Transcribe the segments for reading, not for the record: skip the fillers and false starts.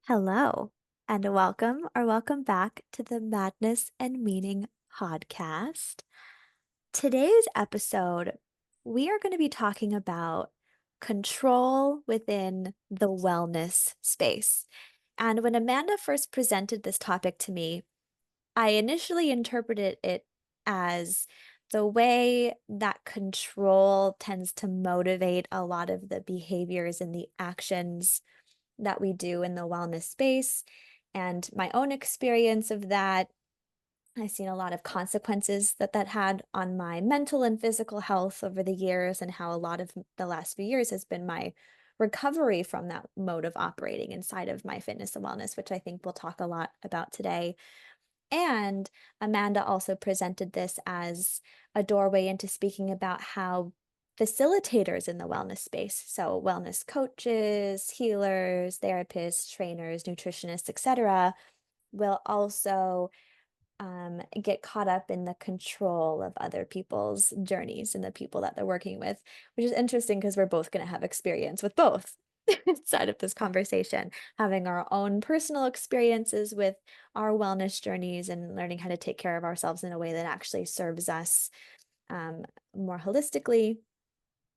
Hello, and welcome back to the Madness and Meaning podcast. Today's episode, we are going to be talking about control within the wellness space. And when Amanda first presented this topic to me, I initially interpreted it as the way that control tends to motivate a lot of the behaviors and the actions that we do in the wellness space. And my own experience of that, I've seen a lot of consequences that had on my mental and physical health over the years, and how a lot of the last few years has been my recovery from that mode of operating inside of my fitness and wellness, which I think we'll talk a lot about today. And Amanda also presented this as a doorway into speaking about how facilitators in the wellness space, so wellness coaches, healers, therapists, trainers, nutritionists, etc., will also get caught up in the control of other people's journeys and the people that they're working with, which is interesting because we're both going to have experience with both inside of this conversation, having our own personal experiences with our wellness journeys and learning how to take care of ourselves in a way that actually serves us um, more holistically,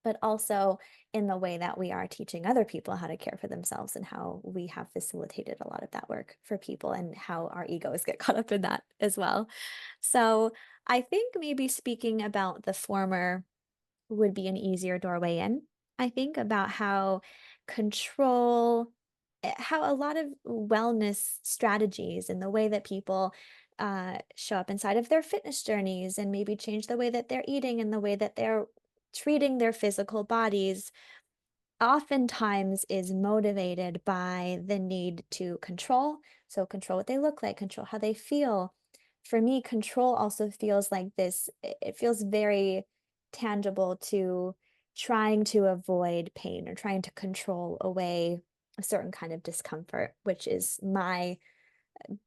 but also in the way that we are teaching other people how to care for themselves, and how we have facilitated a lot of that work for people, and how our egos get caught up in that as well. So I think maybe speaking about the former would be an easier doorway in. I think about how control, how a lot of wellness strategies and the way that people show up inside of their fitness journeys, and maybe change the way that they're eating and the way that they're treating their physical bodies, oftentimes is motivated by the need to control. So, control what they look like, control how they feel. For me, control also feels like this, it feels very tangible to trying to avoid pain or trying to control away a certain kind of discomfort, which is my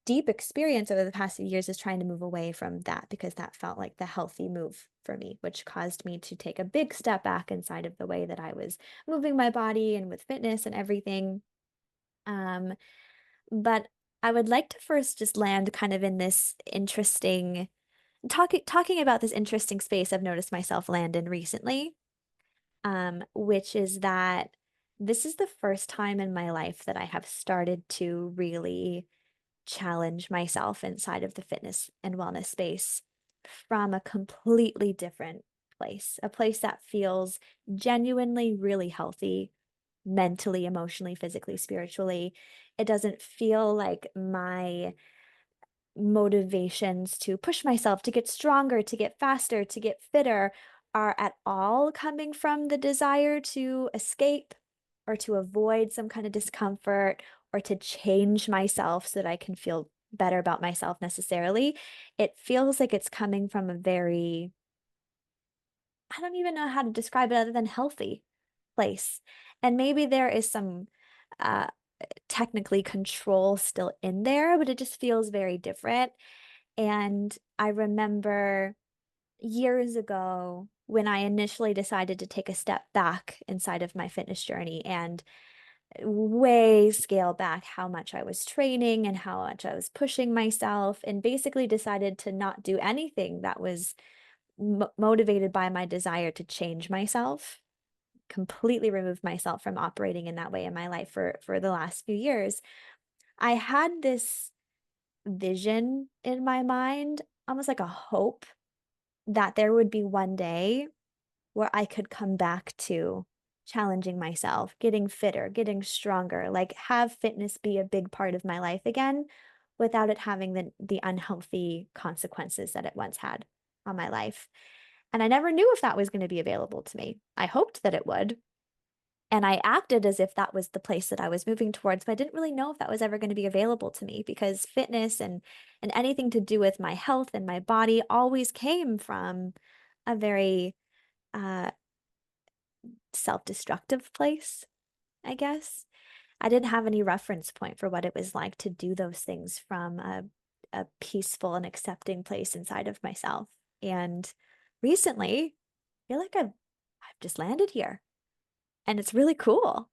deep experience over the past few years, is trying to move away from that, because that felt like the healthy move for me, which caused me to take a big step back inside of the way that I was moving my body and with fitness and everything. Um, but I would like to first just land kind of in this interesting talking about this interesting space I've noticed myself land in recently, which is that this is the first time in my life that I have started to really challenge myself inside of the fitness and wellness space from a completely different place, a place that feels genuinely really healthy mentally, emotionally, physically, spiritually. It doesn't feel like my motivations to push myself to get stronger, to get faster, to get fitter are at all coming from the desire to escape or to avoid some kind of discomfort or to change myself so that I can feel better about myself necessarily. It feels like it's coming from a very, I don't even know how to describe it other than healthy place. And maybe there is some uh, technically control still in there, but it just feels very different. And I remember years ago when I initially decided to take a step back inside of my fitness journey and way scale back how much I was training and how much I was pushing myself, and basically decided to not do anything that was motivated by my desire to change myself, completely removed myself from operating in that way in my life for the last few years. I had this vision in my mind, almost like a hope that there would be one day where I could come back to challenging myself, getting fitter, getting stronger, like have fitness be a big part of my life again without it having the unhealthy consequences that it once had on my life. And I never knew if that was going to be available to me. I hoped that it would. And I acted as if that was the place that I was moving towards, but I didn't really know if that was ever going to be available to me, because fitness and anything to do with my health and my body always came from a very uh, self-destructive place, I guess. I didn't have any reference point for what it was like to do those things from a peaceful and accepting place inside of myself. And recently, I feel like I've just landed here, and it's really cool.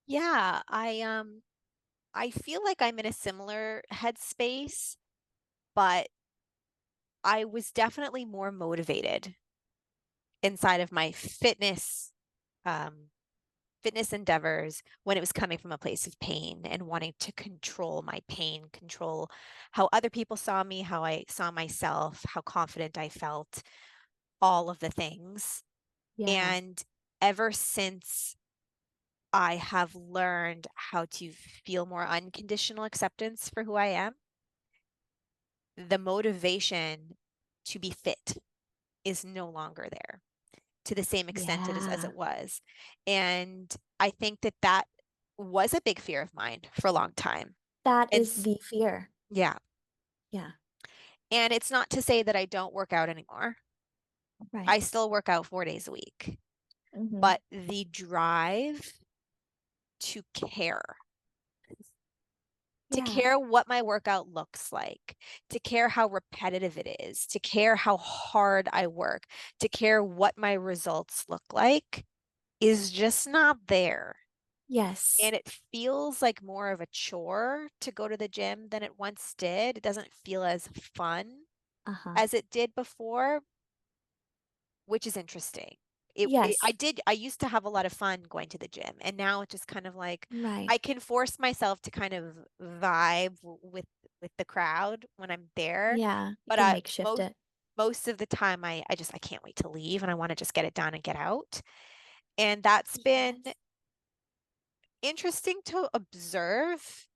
Yeah, I feel like I'm in a similar headspace, but I was definitely more motivated inside of my um fitness endeavors when it was coming from a place of pain and wanting to control my pain, control how other people saw me, how I saw myself, how confident I felt, all of the things. Yeah. And ever since I have learned how to feel more unconditional acceptance for who I am, the motivation to be fit is no longer there to the same extent as Yeah. it was. And I think that that was a big fear of mine for a long time. That And is the fear. yeah, Yeah. and it's not to say that I don't work out anymore. Right. I still work out 4 days a week, Hmm. but the drive to care, to Yeah. care what my workout looks like, to care how repetitive it is, to care how hard I work, to care what my results look like is just not there. Yes. And it feels like more of a chore to go to the gym than it once did. It doesn't feel as fun Uh-huh. as it did before, which is interesting. Yes. I used to have a lot of fun going to the gym, and now it's just kind of like Right. I can force myself to kind of vibe with the crowd when I'm there, Yeah. You but can makeshift most it. most of the time I can't wait to leave and I want to just get it done and get out. And that's been Yes. interesting to observe.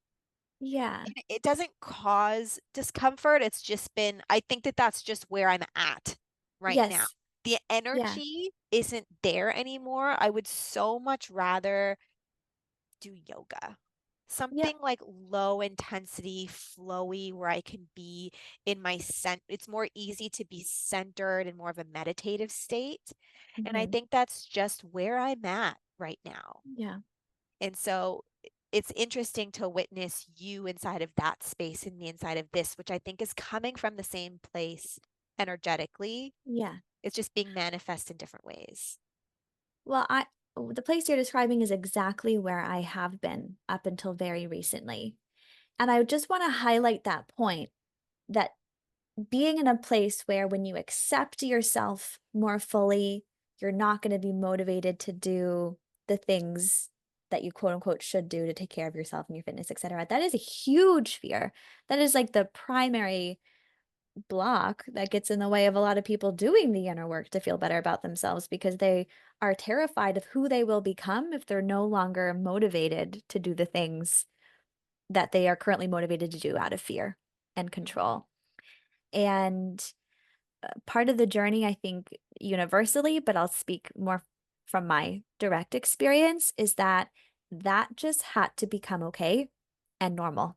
Yeah. And it doesn't cause discomfort. It's just been, I think that that's just where I'm at right now. Yes. The Yeah. energy isn't there anymore. I would so much rather do yoga. Yep. Something like low intensity, flowy, where I can be in it's more easy to be centered and more of a meditative state. And I Hmm. think that's just where I'm at right now. Yeah. And so it's interesting to witness you inside of that space and me inside of this, which I think is coming from the same place energetically. Yeah. It's just being manifest in different ways. Well, the place you're describing is exactly where I have been up until very recently. And I just want to highlight that point that being in a place where when you accept yourself more fully, you're not going to be motivated to do the things that you quote unquote should do to take care of yourself and your fitness, etc. That is a huge fear. That is like the primary block that gets in the way of a lot of people doing the inner work to feel better about themselves because they are terrified of who they will become if they're no longer motivated to do the things that they are currently motivated to do out of fear and control. And part of the journey, I think, universally, but I'll speak more from my direct experience, is that that just had to become okay and normal.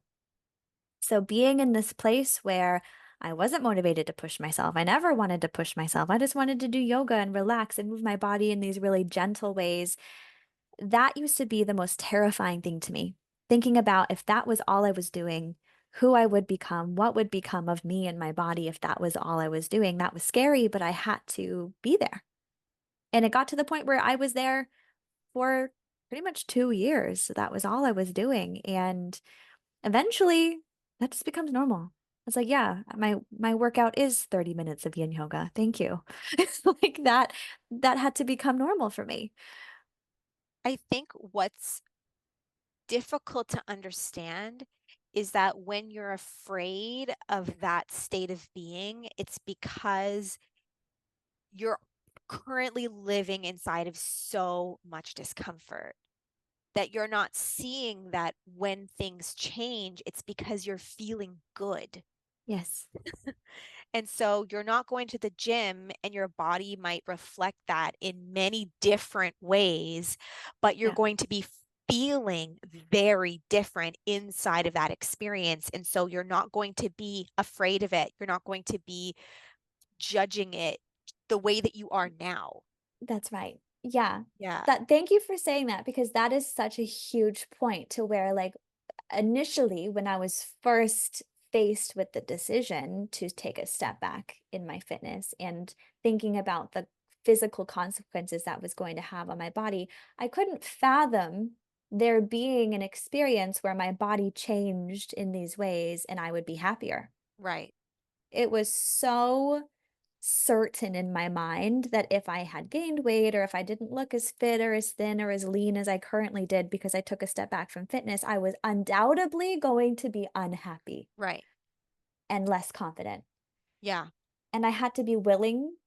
So being in this place where I wasn't motivated to push myself, I never wanted to push myself. I just wanted to do yoga and relax and move my body in these really gentle ways. That used to be the most terrifying thing to me. Thinking about if that was all I was doing, who I would become, what would become of me and my body if that was all I was doing. That was scary, but I had to be there. And it got to the point where I was there for pretty much 2 years. So that was all I was doing. And eventually that just becomes normal. It's like, yeah, my workout is 30 minutes of yin yoga. Thank you. It's like that had to become normal for me. I think what's difficult to understand is that when you're afraid of that state of being, it's because you're currently living inside of so much discomfort that you're not seeing that when things change, it's because you're feeling good. Yes. And so you're not going to the gym, and your body might reflect that in many different ways, but you're Yeah, going to be feeling very different inside of that experience. And so you're not going to be afraid of it. You're not going to be judging it the way that you are now. that's right. Yeah. Yeah. That thank you for saying that because that is such a huge point to where like initially when I was first faced with the decision to take a step back in my fitness and thinking about the physical consequences that was going to have on my body, I couldn't fathom there being an experience where my body changed in these ways and I would be happier. Right. It was so certain in my mind that if I had gained weight or if I didn't look as fit or as thin or as lean as I currently did because I took a step back from fitness, I was undoubtedly going to be unhappy Right. and less confident. Yeah. And I had to be willing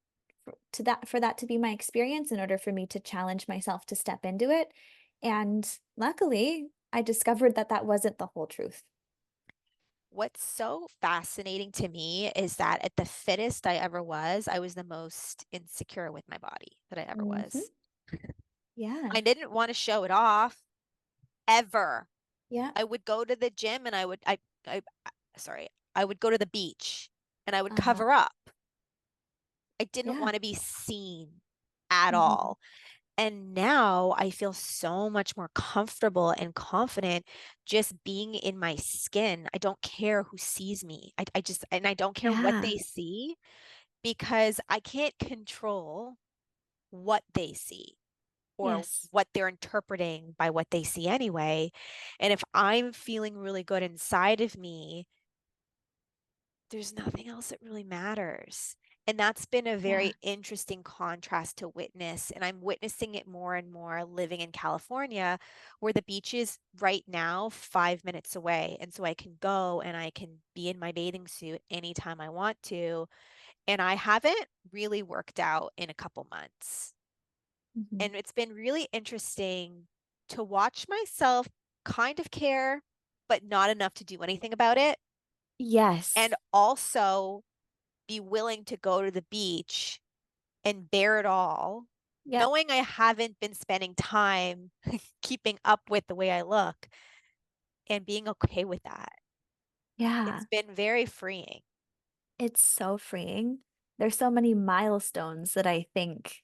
for that to be my experience in order for me to challenge myself to step into it. And luckily, I discovered that that wasn't the whole truth. What's so fascinating to me is that at the fittest I ever was, I was the most insecure with my body that I ever Mhm. was. Yeah. I didn't want to show it off ever. Yeah. I would go to the gym and sorry, I would go to the beach and I would Uh-huh. cover up. I didn't Yeah. want to be seen at Mhm. all. And now I feel so much more comfortable and confident just being in my skin. I don't care who sees me. And I don't care what Yeah. they see because I can't control what they see or Yes. what they're interpreting by what they see anyway. And if I'm feeling really good inside of me, there's nothing else that really matters. And that's been a Yeah. very interesting contrast to witness. And I'm witnessing it more and more living in California, where the beach is right now 5 minutes away. And so I can go and I can be in my bathing suit anytime I want to. And I haven't really worked out in a couple months. Mhm. And it's been really interesting to watch myself kind of care, but not enough to do anything about it. And Yes. also be willing to go to the beach and bear it all, Yep. knowing I haven't been spending time keeping up with the way I look and being okay with that. It's Yeah. been very freeing. It's so freeing. There's so many milestones that I think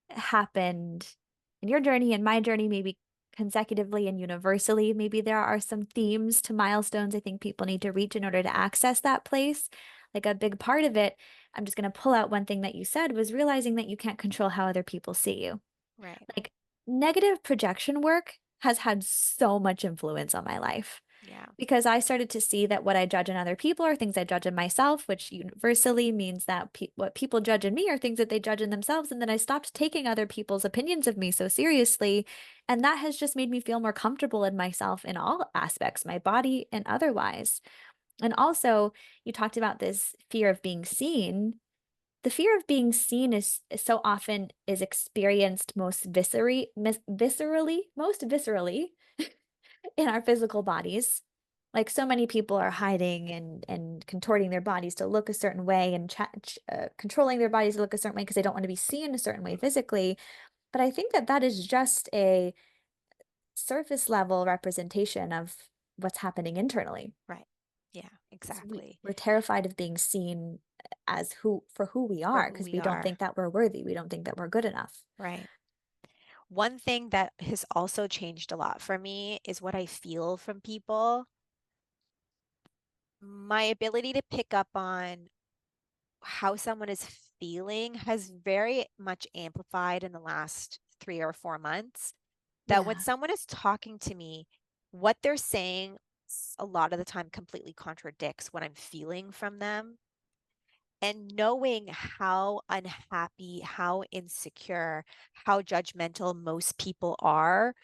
happened in your journey and my journey, maybe consecutively and universally. Maybe there are some themes to milestones I think people need to reach in order to access that place. Like a big part of it, I'm just going to pull out one thing that you said was realizing that you can't control how other people see you. Right. Like negative projection work has had so much influence on my life Yeah. because I started to see that what I judge in other people are things I judge in myself, which universally means that what people judge in me are things that they judge in themselves. And then I stopped taking other people's opinions of me so seriously. And that has just made me feel more comfortable in myself in all aspects, my body and otherwise. And also, you talked about this fear of being seen. The fear of being seen is so often is experienced most viscerally in our physical bodies. Like so many people are hiding and contorting their bodies to look a certain way and controlling their bodies to look a certain way because they don't want to be seen a certain way physically. But I think that that is just a surface level representation of what's happening internally. Right. Yeah, 'Cause exactly. we're terrified of being seen as who we For are who because we we don't are. think that we're worthy. We don't think that we're good enough. Right. One thing that has also changed a lot for me is what I feel from people. My ability to pick up on how someone is feeling has very much amplified in the last 3 or 4 months. That when Yeah. someone is talking to me, what they're saying a lot of the time completely contradicts what I'm feeling from them. And knowing how unhappy, how insecure, how judgmental most people are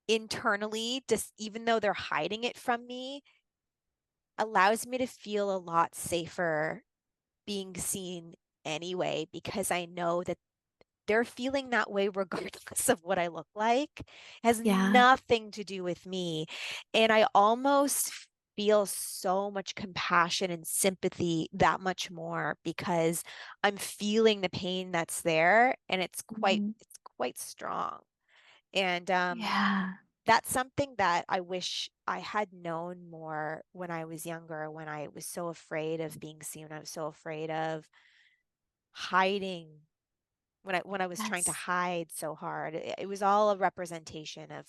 internally, just even though they're hiding it from me, allows me to feel a lot safer being seen anyway, because I know that they're feeling that way regardless of what I look like. It has Yeah. nothing to do with me. And I almost feel so much compassion and sympathy that much more because I'm feeling the pain that's there and Mhm. it's quite strong. And Yeah. that's something that I wish I had known more when I was younger, when I was so afraid of being seen. I was so afraid of hiding when I was trying to That's hide so hard. It was all a representation of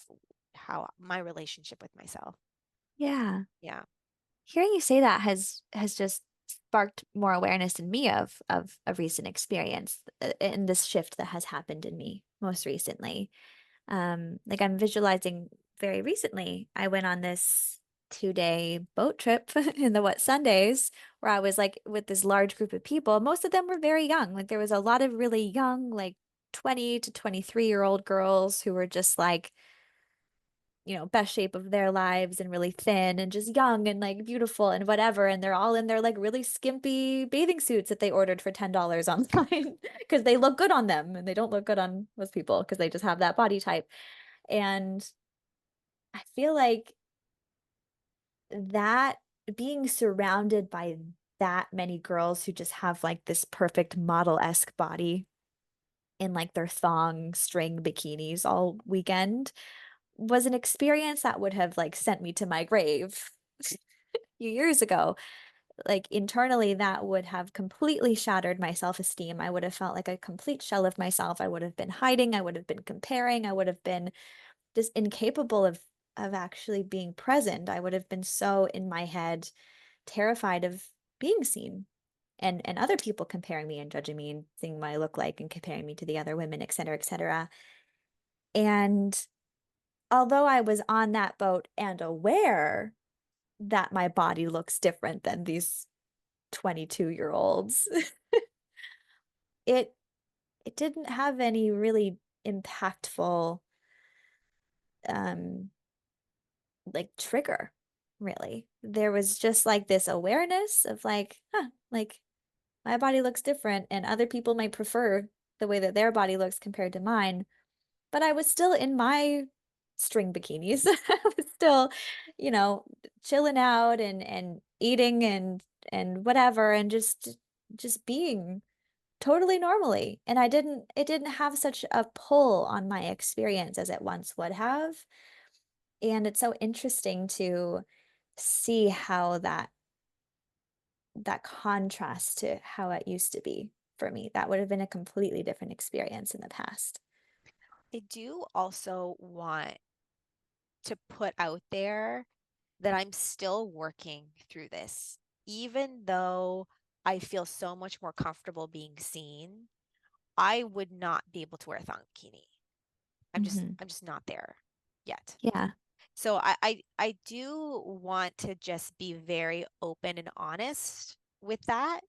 how my relationship with myself. yeah. Yeah. Hearing you say that has just sparked more awareness in me of a recent experience in this shift that has happened in me most recently. Like I'm visualizing very recently, I went on this 2 day boat trip in the What Sundays where I was like with this large group of people. Most of them were very young. Like there was a lot of really young, like 20 to 23-year-old girls who were just like, best shape of their lives and really thin and just young and like beautiful and whatever. And they're all in their like really skimpy bathing suits that they ordered for $10 online because they look good on them and they don't look good on most people because they just have that body type. And I feel like that being surrounded by that many girls who just have like this perfect model-esque body in like their thong string bikinis all weekend was an experience that would have like sent me to my grave a few years ago. Like internally, that would have completely shattered my self-esteem. I would have felt like a complete shell of myself. I would have been hiding. I would have been comparing. I would have been just incapable of actually being present. I would have been so in my head, terrified of being seen and other people comparing me and judging me and seeing what I look like and comparing me to the other women, et cetera, et cetera. And although I was on that boat and aware that my body looks different than these 22-year-olds, it it didn't have any really impactful um like trigger, really. There was just like this awareness of like, huh, like my body looks different and other people might prefer the way that their body looks compared to mine. But I was still in my string bikinis. I was still, you know, chilling out and eating and whatever and just being totally normally. And it didn't have such a pull on my experience as it once would have. And it's so interesting to see how that contrast to how it used to be for me. That would have been a completely different experience in the past. I do also want to put out there that I'm still working through this, even though I feel so much more comfortable being seen. I would not be able to wear a thong bikini. Hmm. I'm just not there yet. Yeah. So I do want to just be very open and honest with that,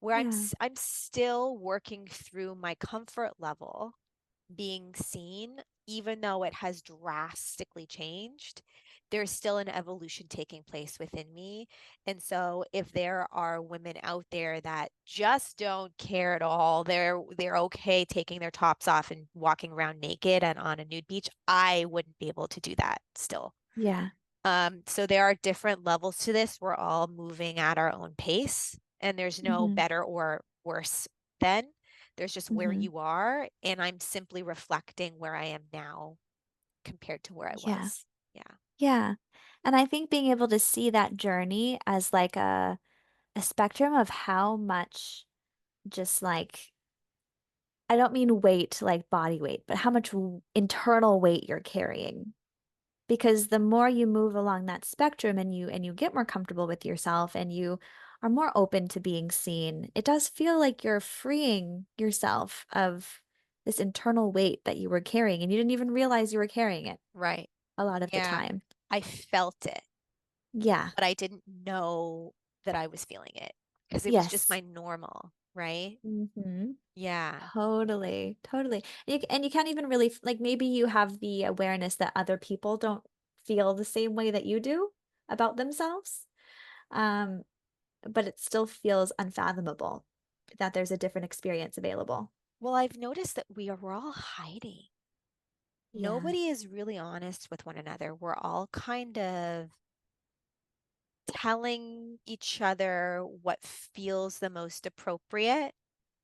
where Yeah. I'm still working through my comfort level being seen, even though it has drastically changed, there's still an evolution taking place within me. And so if there are women out there that just don't care at all, they're okay taking their tops off and walking around naked and on a nude beach, I wouldn't be able to do that still. Yeah. So there are different levels to this. We're all moving at our own pace, and there's no Hmm. better or worse than. There's just where Hmm. you are, and I'm simply reflecting where I am now compared to where I Yeah. was. Yeah. Yeah. And I think being able to see that journey as like a spectrum of how much just like I don't mean weight like body weight, but how much internal weight you're carrying. Because the more you move along that spectrum and you get more comfortable with yourself and you are more open to being seen, it does feel like you're freeing yourself of this internal weight that you were carrying and you didn't even realize you were carrying it Right. a lot of the Yeah. time. I felt it, Yeah. but I didn't know that I was feeling it because it was just Yes. my normal, right? Hmm. Yeah. Totally, totally. And you can't even really like maybe you have the awareness that other people don't feel the same way that you do about themselves. Um, but it still feels unfathomable that there's a different experience available. Well, I've noticed that we're all hiding. Yeah. Nobody is really honest with one another. We're all kind of telling each other what feels the most appropriate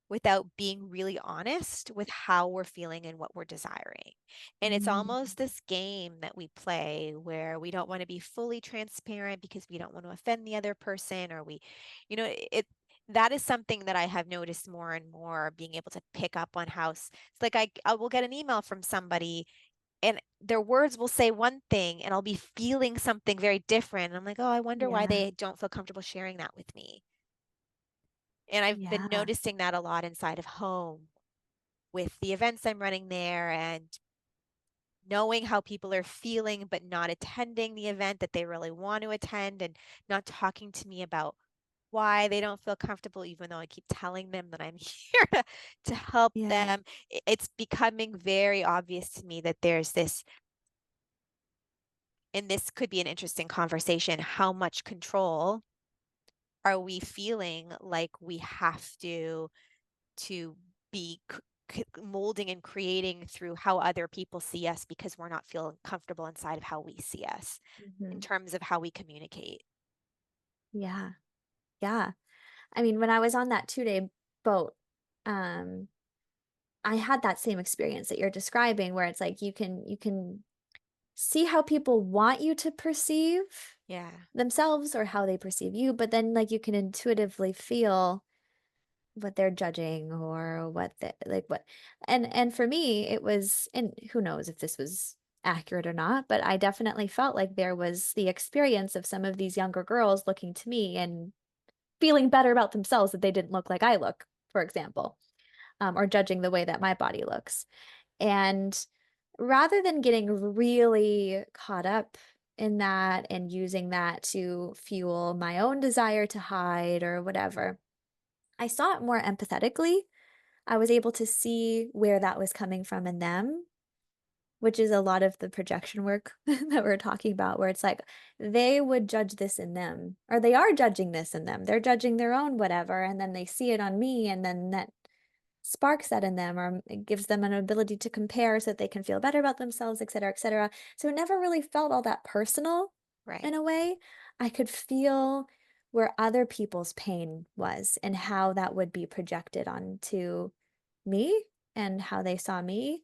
without being really honest with how we're feeling and what we're desiring. And it's Mm, almost this game that we play where we don't want to be fully transparent because we don't want to offend the other person, or it that is something that I have noticed more and more, being able to pick up on how it's like I will get an email from somebody and their words will say one thing and I'll be feeling something very different. I'm like, oh, I wonder why yeah. they don't feel comfortable sharing that with me. And I've been Yeah. noticing that a lot inside of home with the events I'm running there and knowing how people are feeling, but not attending the event that they really want to attend, and not talking to me about why they don't feel comfortable, even though I keep telling them that I'm here to help Yeah. them. It's becoming very obvious to me that there's this, and this could be an interesting conversation, how much control are we feeling like we have to be molding and creating through how other people see us because we're not feeling comfortable inside of how we see us in Mhm. terms of how we communicate. Yeah. Yeah. I mean, when I was on that 2-day boat, um, I had that same experience that you're describing where it's like you can see how people want you to perceive Yeah. themselves or how they perceive you, but then like you can intuitively feel what they're judging or what the like what and for me it was, and who knows if this was accurate or not, but I definitely felt like there was the experience of some of these younger girls looking to me and feeling better about themselves that they didn't look like I look, for example, or judging the way that my body looks. And rather than getting really caught up in that and using that to fuel my own desire to hide or whatever, I saw it more empathetically. I was able to see where that was coming from in them, which is a lot of the projection work that we're talking about, where it's like they would judge this in them, or they are judging this in them. They're judging their own whatever, and then they see it on me, and then that sparks that in them, or it gives them an ability to compare so that they can feel better about themselves, et cetera, et cetera. So it never really felt all that personal in Right. a way. I could feel where other people's pain was and how that would be projected onto me and how they saw me,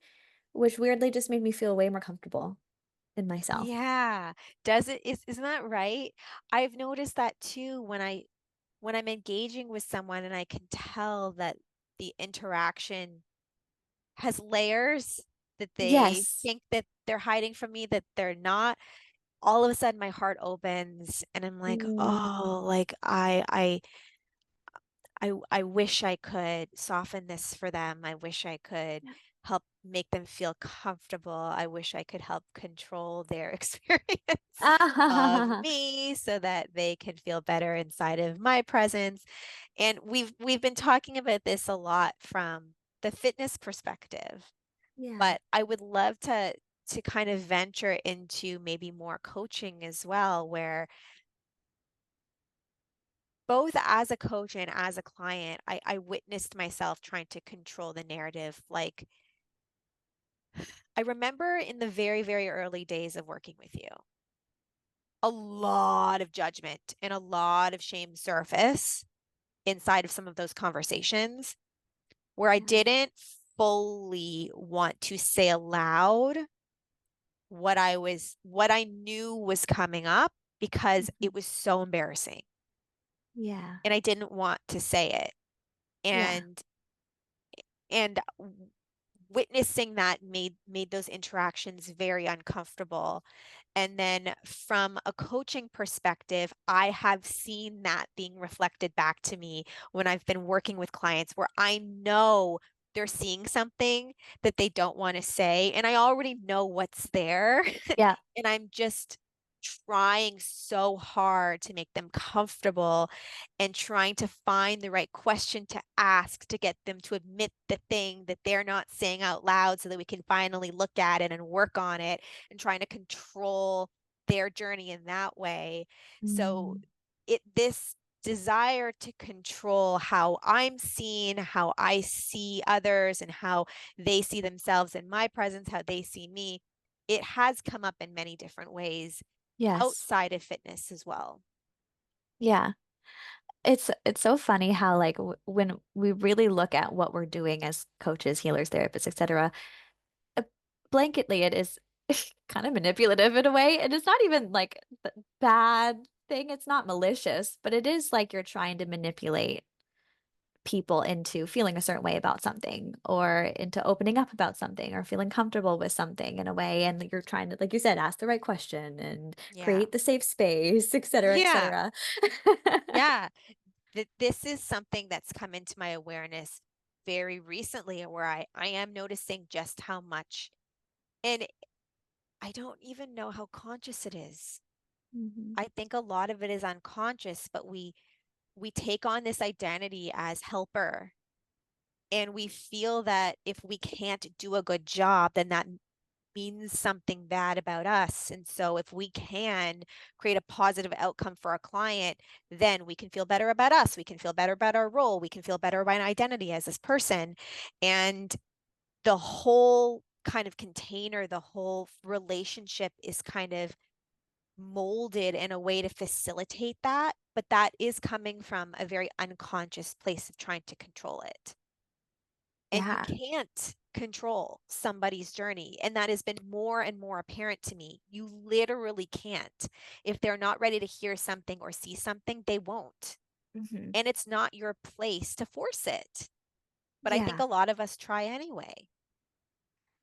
which weirdly just made me feel way more comfortable in myself. Yeah. Does it isn't that right? I've noticed that too when I'm engaging with someone and I can tell that the interaction has layers that they Yes. think that they're hiding from me, that they're not. All of a sudden my heart opens and I'm like, Mm, "Oh, like I wish I could soften this for them. I wish I could yeah. help make them feel comfortable. I wish I could help control their experience of Ah, me so that they can feel better inside of my presence." And we've been talking about this a lot from the fitness perspective, yeah. but I would love to kind of venture into maybe more coaching as well, where both as a coach and as a client, I witnessed myself trying to control the narrative. Like, I remember in the very, very early days of working with you, a lot of judgment and a lot of shame surface inside of some of those conversations where I Yeah. didn't fully want to say aloud what I knew was coming up because Mhm. it was so embarrassing Yeah. and I didn't want to say it. Yeah. And witnessing that made those interactions very uncomfortable. And then from a coaching perspective, I have seen that being reflected back to me when I've been working with clients where I know they're seeing something that they don't want to say, and I already know what's there. Yeah. And I'm just trying so hard to make them comfortable and trying to find the right question to ask to get them to admit the thing that they're not saying out loud so that we can finally look at it and work on it, and trying to control their journey in that way. So Mm. this desire to control how I'm seen, how I see others, and how they see themselves in my presence, how they see me, it has come up in many different ways Yes. outside of fitness as well. Yeah. It's so funny how like when we really look at what we're doing as coaches, healers, therapists, etc., uh, blanketly it is kind of manipulative in a way, and it's not even like the bad thing. It's not malicious, but it is like you're trying to manipulate people into feeling a certain way about something or into opening up about something or feeling comfortable with something in a way. And you're trying to, like you said, ask the right question and Yeah. create the safe space, et cetera, et Yeah. cetera. Yeah. This is something that's come into my awareness very recently where I am noticing just how much. And I don't even know how conscious it is. Hmm. I think a lot of it is unconscious, but we take on this identity as helper, and we feel that if we can't do a good job, then that means something bad about us. And so if we can create a positive outcome for our client, then we can feel better about us. We can feel better about our role. We can feel better about an identity as this person. And the whole kind of container, the whole relationship is kind of molded in a way to facilitate that. But that is coming from a very unconscious place of trying to control it. And you Yeah. can't control somebody's journey. And that has been more and more apparent to me. You literally can't. If they're not ready to hear something or see something, they won't. Hmm. And it's not your place to force it. But I think Yeah. a lot of us try anyway.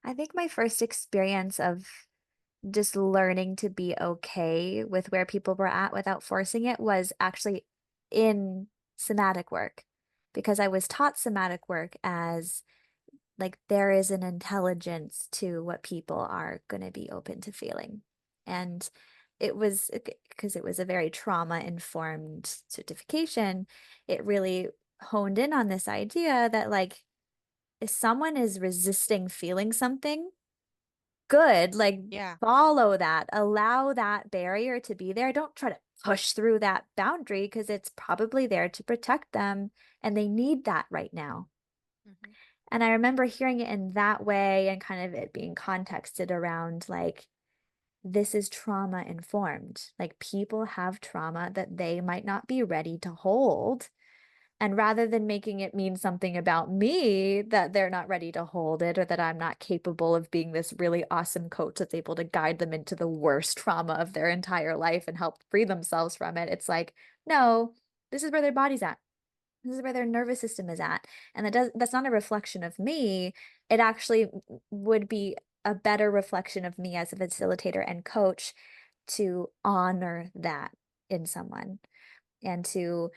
I think my first experience of just learning to be okay with where people were at without forcing it was actually in somatic work because I was taught somatic work as like there is an intelligence to what people are going to be open to feeling. And it was because it was a very trauma-informed certification, it really honed in on this idea that like if someone is resisting feeling something, good, like Yeah. follow that, allow that barrier to be there. Don't try to push through that boundary because it's probably there to protect them and they need that right now. Hmm. And I remember hearing it in that way and kind of it being contexted around like, this is trauma informed. Like, people have trauma that they might not be ready to hold. And rather than making it mean something about me that they're not ready to hold it or that I'm not capable of being this really awesome coach that's able to guide them into the worst trauma of their entire life and help free themselves from it, it's like, no, this is where their body's at. This is where their nervous system is at. And that's not a reflection of me. It actually would be a better reflection of me as a facilitator and coach to honor that in someone and to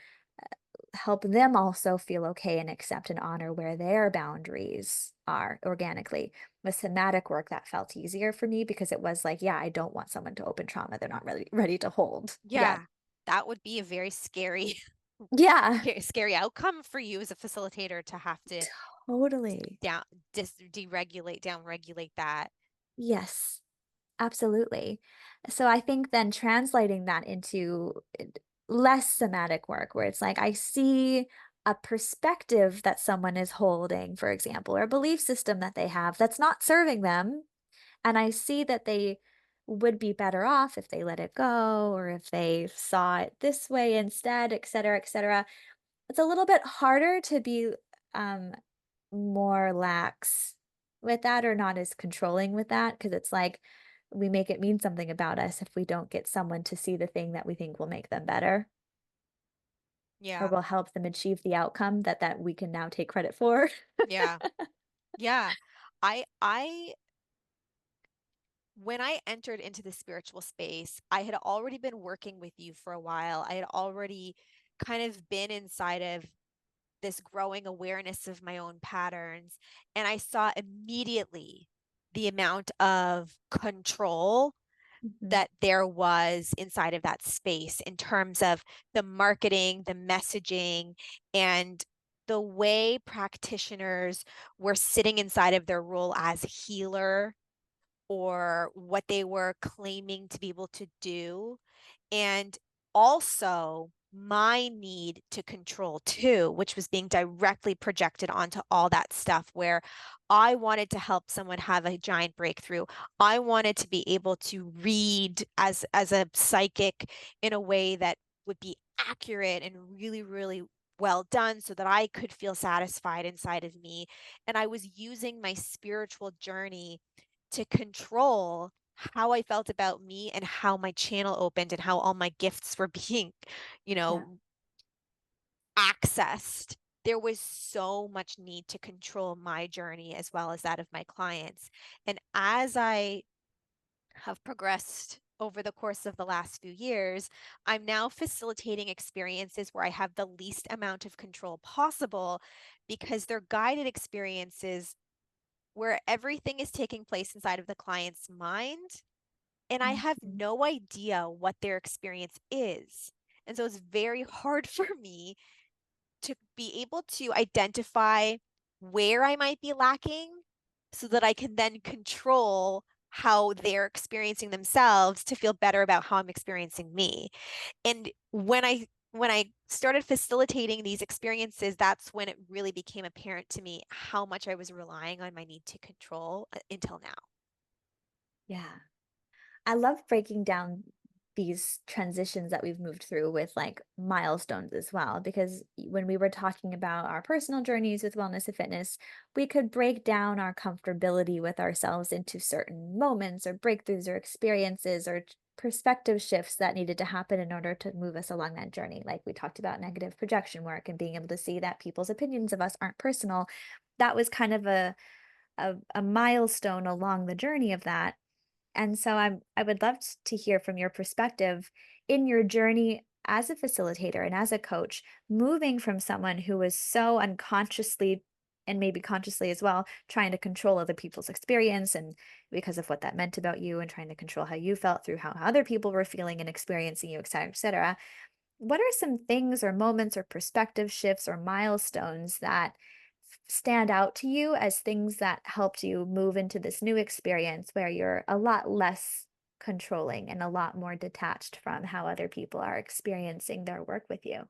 help them also feel okay and accept and honor where their boundaries are organically. With somatic work, that felt easier for me because it was like, yeah, I don't want someone to open trauma they're not ready to hold. Yeah. Yeah. That would be a very scary, Yeah, scary outcome for you as a facilitator to have to totally. down, deregulate, downregulate that. Yes. Absolutely. So I think then translating that into less somatic work, where it's like I see a perspective that someone is holding, for example, or a belief system that they have that's not serving them. And I see that they would be better off if they let it go or if they saw it this way instead, et cetera, et cetera. It's a little bit harder to be um, more lax with that or not as controlling with that because it's like we make it mean something about us if we don't get someone to see the thing that we think will make them better or Yeah. will help them achieve the outcome that we can now take credit for. Yeah. Yeah. I when I entered into the spiritual space, I had already been working with you for a while. I had already kind of been inside of this growing awareness of my own patterns. And I saw immediately the amount of control Mhm. that there was inside of that space in terms of the marketing, the messaging, and the way practitioners were sitting inside of their role as healer or what they were claiming to be able to do. And also my need to control too, which was being directly projected onto all that stuff where I wanted to help someone have a giant breakthrough. I wanted to be able to read as a psychic in a way that would be accurate and really, really well done so that I could feel satisfied inside of me. And I was using my spiritual journey to control how I felt about me and how my channel opened and how all my gifts were being, you Yeah. know, accessed. There was so much need to control my journey as well as that of my clients. And as I have progressed over the course of the last few years, I'm now facilitating experiences where I have the least amount of control possible because they're guided experiences where everything is taking place inside of the client's mind and I have Mhm. no idea what their experience is. And so it's very hard for me to be able to identify where I might be lacking so that I can then control how they're experiencing themselves to feel better about how I'm experiencing me. And when I started facilitating these experiences, that's when it really became apparent to me how much I was relying on my need to control until now. Yeah. I love breaking down these transitions that we've moved through with like milestones as well, because when we were talking about our personal journeys with wellness and fitness, we could break down our comfortability with ourselves into certain moments or breakthroughs or experiences or perspective shifts that needed to happen in order to move us along that journey. Like we talked about negative projection work and being able to see that people's opinions of us aren't personal. That was kind of a milestone along the journey of that. And so I would love to hear from your perspective in your journey as a facilitator and as a coach, moving from someone who was so unconsciously and maybe consciously as well, trying to control other people's experience and because of what that meant about you and trying to control how you felt through how other people were feeling and experiencing you, et cetera, et cetera. What are some things or moments or perspective shifts or milestones that stand out to you as things that helped you move into this new experience where you're a lot less controlling and a lot more detached from how other people are experiencing their work with you?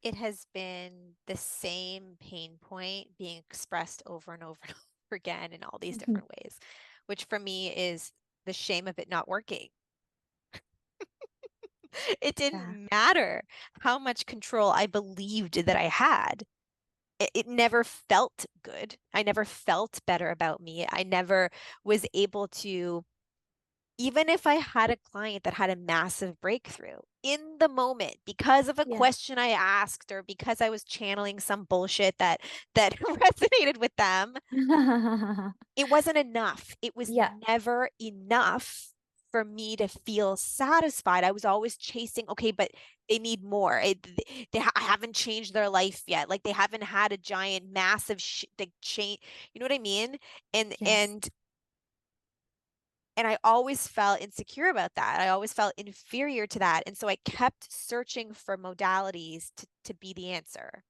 It has been the same pain point being expressed over and over and over again in all these Mhm. different ways, which for me is the shame of it not working. It Yeah. didn't matter how much control I believed that I had. It never felt good. I never felt better about me. I never was able to, even if I had a client that had a massive breakthrough in the moment because of a Yeah. question I asked or because I was channeling some bullshit that resonated with them, it wasn't enough. It was Yeah. never enough for me to feel satisfied. I was always chasing, okay, but they need more. Haven't changed their life yet. Like they haven't had a giant, massive like change. You know what I mean? And Yes. and and I always felt insecure about that. I always felt inferior to that. And so I kept searching for modalities to be the answer.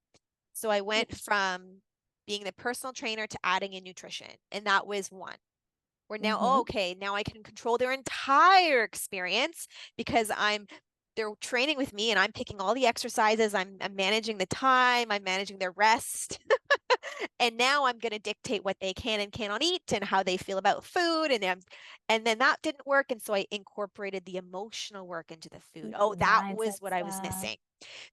So I went Yes. from being the personal trainer to adding in nutrition. And that was one. Where now, oh, Hmm. okay, now I can control their entire experience because they're training with me and I'm picking all the exercises. I'm managing the time, I'm managing their rest. And now I'm going to dictate what they can and cannot eat and how they feel about food. And then that didn't work. And so I incorporated the emotional work into the food. Oh, that Mindset was what I was stuff. missing.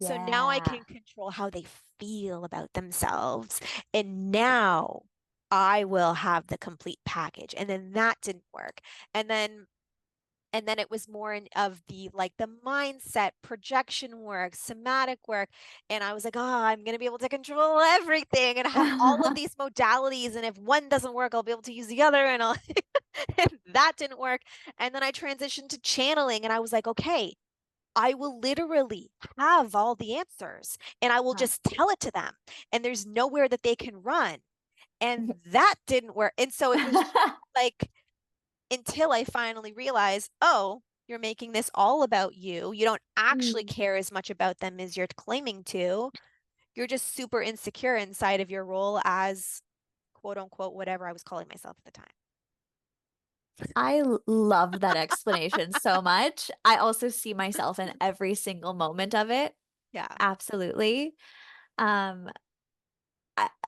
So now I Yeah. can control how they feel about themselves. And now I will have the complete package. And then that didn't work. And then it was more of the like the mindset projection work, somatic work. And I was like, oh, I'm going to be able to control everything and have all of these modalities. And if one doesn't work, I'll be able to use the other. And I'll and that didn't work. And then I transitioned to channeling and I was like, okay, I will literally have all the answers and I will Huh. just tell it to them. And there's nowhere that they can run. And that didn't work. And so it was like until I finally realized, oh, you're making this all about you. You don't actually Mm. care as much about them as you're claiming to. You're just super insecure inside of your role as quote unquote whatever I was calling myself at the time. Love that explanation so much. I also see myself in every single moment of it. Yeah. Absolutely. Um,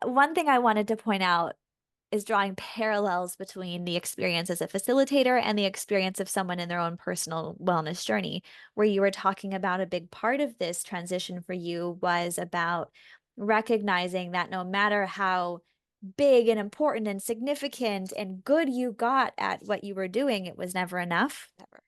one thing I wanted to point out is drawing parallels between the experience as a facilitator and the experience of someone in their own personal wellness journey, where you were talking about a big part of this transition for you was about recognizing that no matter how big and important and significant and good you got at what you were doing, it was never enough. Never.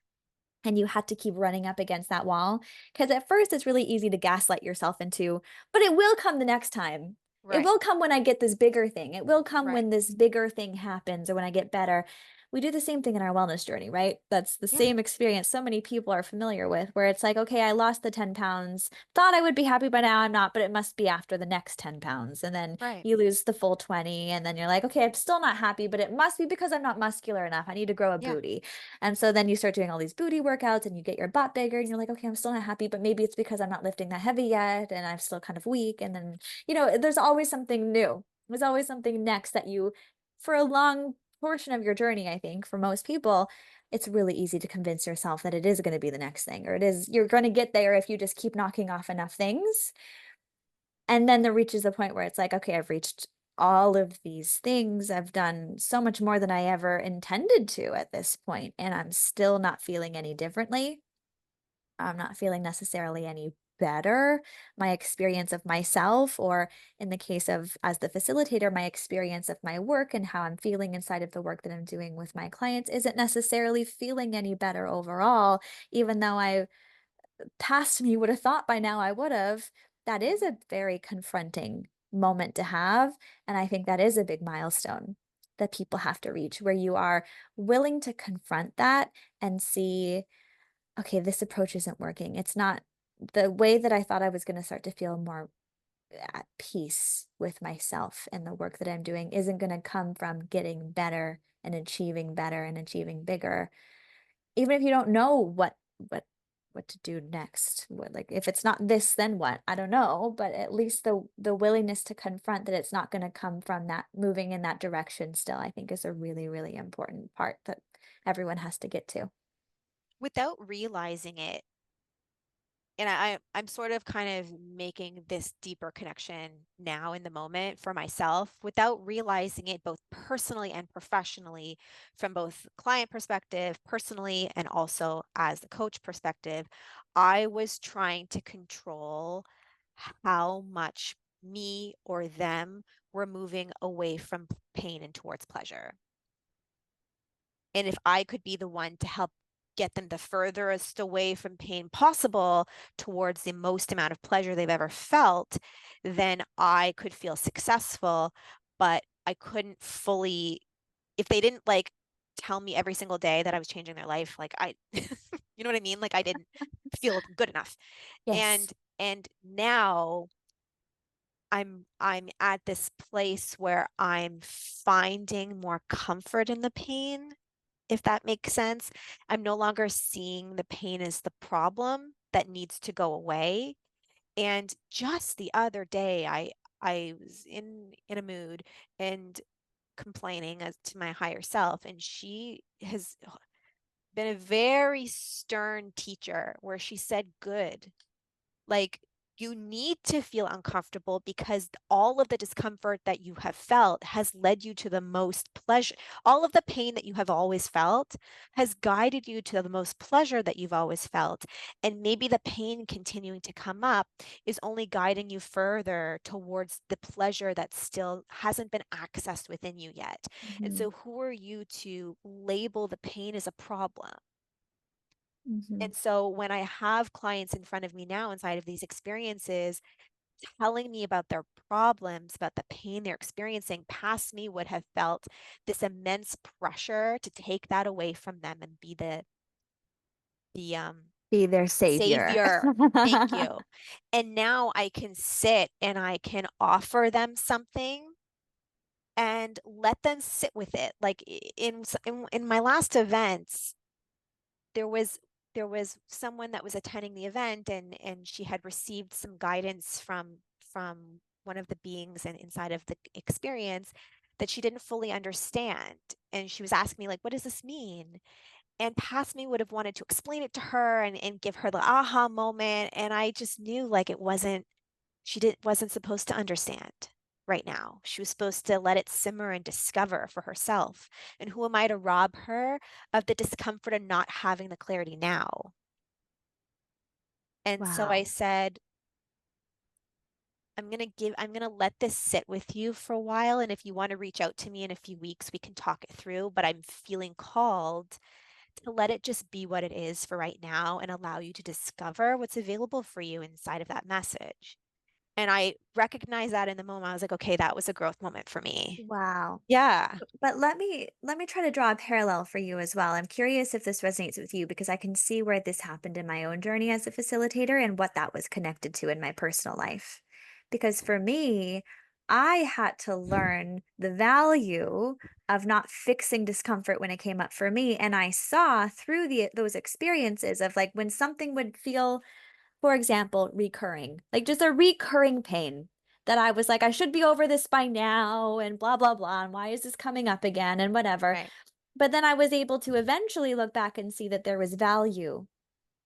And you had to keep running up against that wall. Because at first, it's really easy to gaslight yourself into, but it will come the next time. It Right. will come when I get this bigger thing. It will come Right. when this bigger thing happens or when I get better. we do the same thing in our wellness journey, right? That's the Yeah, same experience so many people are familiar with, where it's like, okay, I lost the 10 pounds, thought I would be happy by now, I'm not, but it must be after the next 10 pounds. And then right. you lose the full 20, and then you're like, okay, I'm still not happy, but it must be because I'm not muscular enough. I need to grow a Yeah. booty. And so then you start doing all these booty workouts and you get your butt bigger, and you're like, okay, I'm still not happy, but maybe it's because I'm not lifting that heavy yet and I'm still kind of weak. And then, there's always something new. There's always something next that you, for a long portion of your journey, I think, for most people, it's really easy to convince yourself that it is going to be the next thing, or you're going to get there if you just keep knocking off enough things. And then there reaches a point where it's like, okay, I've reached all of these things. I've done so much more than I ever intended to at this point, and I'm still not feeling any differently. I'm not feeling necessarily any better. My experience of myself, or in the case of as the facilitator, my experience of my work and how I'm feeling inside of the work that I'm doing with my clients isn't necessarily feeling any better overall, even though I past me would have thought by now I would have. That is Mhm. a very confronting moment to have. And I think that is a big milestone that people have to reach, where you are willing to confront that and see, okay, this approach isn't working. It's not the way that I thought I was going to start to feel more at peace with myself and the work that I'm doing isn't going to come from getting better and achieving bigger. Even if you don't know what to do next. Like if it's not this, then what? I don't know, but at least the willingness to confront that it's not going to come from that moving in that direction still, I think is a really, really important part that everyone has to get to. Without realizing it, and I'm sort of kind of making this deeper connection now in the moment for myself without realizing it both personally and professionally from both client perspective, personally, and also as the coach perspective. I was trying to control how much me or them were moving away from pain and towards pleasure. And if I could be the one to help get them the furthest away from pain possible towards the most amount of pleasure they've ever felt, then I could feel successful. But I couldn't fully, if they didn't like tell me every single day that I was changing their life, like you know what I mean? Like I didn't feel good enough. Yes. And and now I'm at this place where I'm finding more comfort in the pain, if that makes sense. I'm no longer seeing the pain as the problem that needs to go away. And just the other day, I was in a mood and complaining as to my higher self, and she has been a very stern teacher where she said, "Good, like, you need to feel uncomfortable because all of the discomfort that you have felt has led you to the most pleasure. All of the pain that you have always felt has guided you to the most pleasure that you've always felt. And maybe the pain continuing to come up is only guiding you further towards the pleasure that still hasn't been accessed within you yet. And Hmm. so, who are you to label the pain as a problem? Hmm. And so when I have clients in front of me now inside of these experiences telling me about their problems, about the pain they're experiencing, past me would have felt this immense pressure to take that away from them and be the Be their savior. savior. Thank you. And now I can sit and I can offer them something and let them sit with it. Like in my last events, there was someone that was attending the event, and she had received some guidance from one of the beings and inside of the experience that she didn't fully understand, and she was asking me like, what does this mean? And past me would have wanted to explain it to her and give her the aha moment, and I just knew like it wasn't she didn't wasn't supposed to understand right now. She was supposed to let it simmer and discover for herself. And who am I to rob her of the discomfort of not having the clarity now? And so I Wow. said, I'm going to let this sit with you for a while. And if you want to reach out to me in a few weeks, we can talk it through. But I'm feeling called to let it just be what it is for right now and allow you to discover what's available for you inside of that message. And I recognized that in the moment. I was like, okay, that was a growth moment for me. Wow. Yeah. But let me try to draw a parallel for you as well. I'm curious if this resonates with you because I can see where this happened in my own journey as a facilitator and what that was connected to in my personal life. Because for me, I had to learn the value of not fixing discomfort when it came up for me. And I saw through those experiences of like when something would feel, for example, recurring, like just a recurring pain that I was like, I should be over this by now and blah, blah, blah. And why is this coming up again and whatever. Right. But then I was able to eventually look back and see that there was value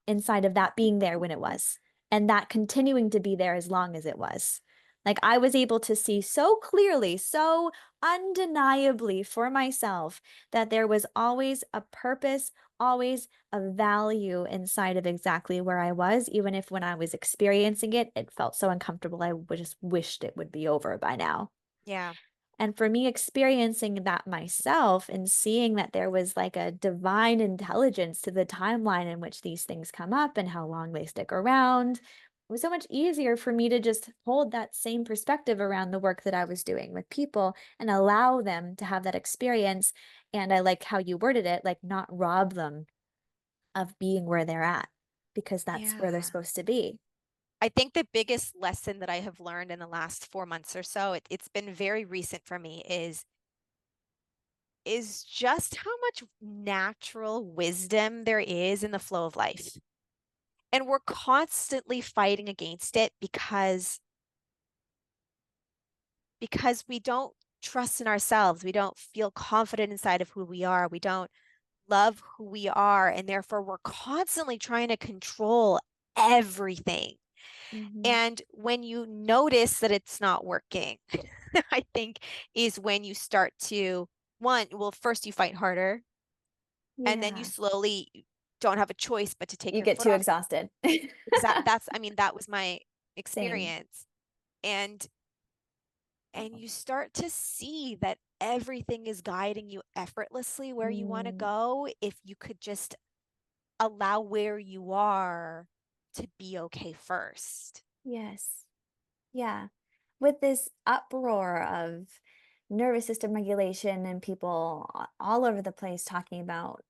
inside of that being there when it was, and that continuing to be there as long as it was. Like I was able to see so clearly, so undeniably for myself that there was always a purpose, always a value inside of exactly where I was, even if when I was experiencing it, it felt so uncomfortable. I just wished it would be over by now. Yeah. And for me, experiencing that myself and seeing that there was like a divine intelligence to the timeline in which these things come up and how long they stick around, it was so much easier for me to just hold that same perspective around the work that I was doing with people and allow them to have that experience. And I like how you worded it, like not rob them of being where they're at because that's where they're Yeah. supposed to be. I think the biggest lesson that I have learned in the last 4 months or so, it's been very recent for me, is just how much natural wisdom there is in the flow of life. And we're constantly fighting against it because we don't trust in ourselves. We don't feel confident inside of who we are. We don't love who we are. And therefore, we're constantly trying to control everything. Hmm. And when you notice that it's not working, I think is when you start to, one, well, first you fight harder, and then you Yeah. slowly don't have a choice but to take You your get foot too off. exhausted. I mean, that was my Same. experience. And you start to see that everything is guiding you effortlessly where you want to Mm, go if you could just allow where you are to be okay first. yes. Yeah. With this uproar of nervous system regulation and people all over the place talking about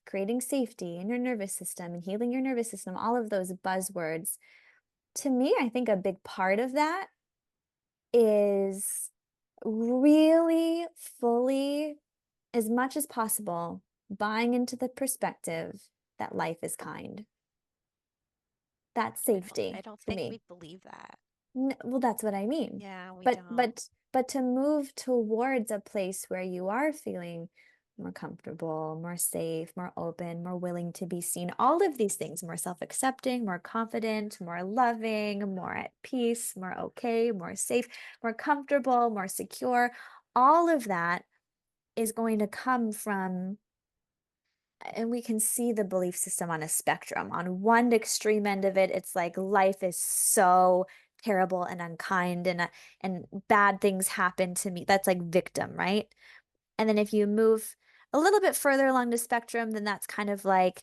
creating safety in your nervous system and healing your nervous system, all of those buzzwords. To me, I think a big part of that is really fully, as much as possible, buying into the perspective that life is kind. That's I safety don't to think me. we believe that. Well, that's what I mean. Yeah, we But don't. but but to move towards a place where you are feeling more comfortable, more safe, more open, more willing to be seen, all of these things, more self-accepting, more confident, more loving, more at peace, more okay, more safe, more comfortable, more secure, all of that is going to come from, and we can see the belief system on a spectrum. On one extreme end of it, it's like life is so terrible and unkind and bad things happen to me. That's like victim, right? And then if you move a little bit further along the spectrum, then that's kind of like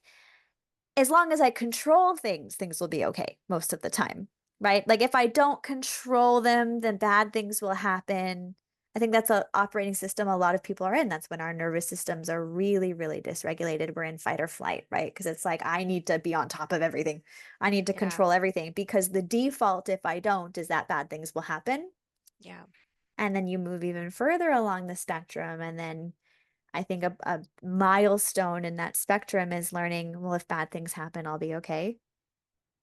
as long as I control things, things will be okay most of the time, right? Like if I don't control them, then bad things will happen. I think that's a operating system a lot of people are in. That's when our nervous systems are really, really dysregulated. We're in fight or flight, right? Because it's like I need to be on top of everything. I need to Yeah. control everything because the default, if I don't, is that bad things will happen. Yeah. And then you move even further along the spectrum, and then I think a milestone in that spectrum is learning, well, if bad things happen, I'll be okay.